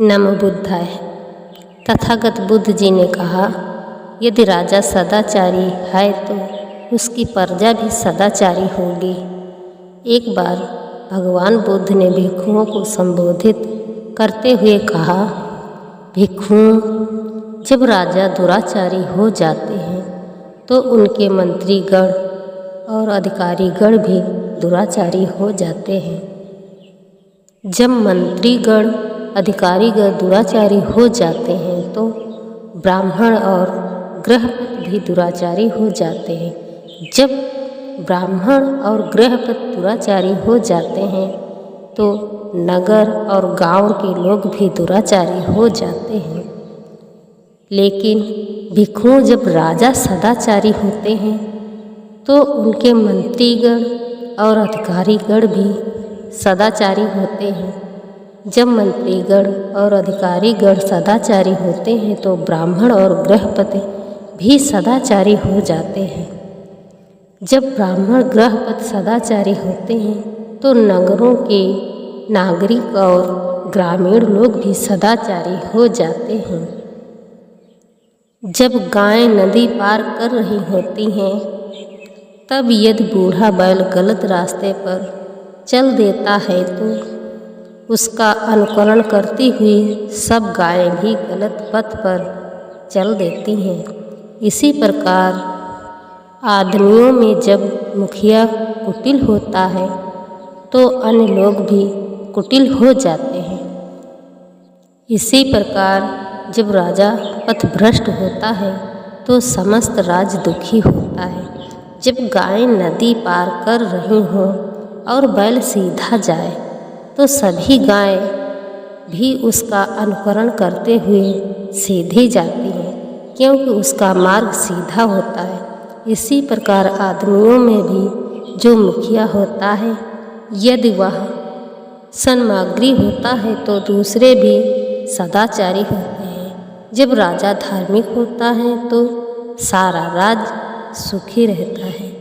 नमो बुद्धाय। तथागत बुद्ध जी ने कहा, यदि राजा सदाचारी है तो उसकी प्रजा भी सदाचारी होगी। एक बार भगवान बुद्ध ने भिक्षुओं को संबोधित करते हुए कहा, भिक्षुओं, जब राजा दुराचारी हो जाते हैं तो उनके मंत्रीगण और अधिकारीगण भी दुराचारी हो जाते हैं। जब मंत्रीगण अधिकारीगण दुराचारी हो जाते हैं तो ब्राह्मण और गृहपति भी दुराचारी हो जाते हैं। जब ब्राह्मण और गृहपति दुराचारी हो जाते हैं तो नगर और गांव के लोग भी दुराचारी हो जाते हैं। लेकिन भिक्षुओं, जब राजा सदाचारी होते हैं तो उनके मंत्रीगण और अधिकारीगण भी सदाचारी होते हैं। जब मंत्रीगण और अधिकारीगण सदाचारी होते हैं तो ब्राह्मण और गृहपति भी सदाचारी हो जाते हैं। जब ब्राह्मण गृहपति सदाचारी होते हैं तो नगरों के नागरिक और ग्रामीण लोग भी सदाचारी हो जाते हैं। जब गायें नदी पार कर रही होती हैं तब यदि बूढ़ा बैल गलत रास्ते पर चल देता है तो उसका अनुकरण करती हुई सब गायें भी गलत पथ पर चल देती हैं। इसी प्रकार आदमियों में जब मुखिया कुटिल होता है तो अन्य लोग भी कुटिल हो जाते हैं। इसी प्रकार जब राजा पथभ्रष्ट होता है तो समस्त राज्य दुखी होता है। जब गायें नदी पार कर रही हों और बैल सीधा जाए तो सभी गायें भी उसका अनुकरण करते हुए सीधी जाती हैं, क्योंकि उसका मार्ग सीधा होता है। इसी प्रकार आदमियों में भी जो मुखिया होता है, यदि वह सन्मार्गी होता है तो दूसरे भी सदाचारी होते हैं। जब राजा धार्मिक होता है तो सारा राज्य सुखी रहता है।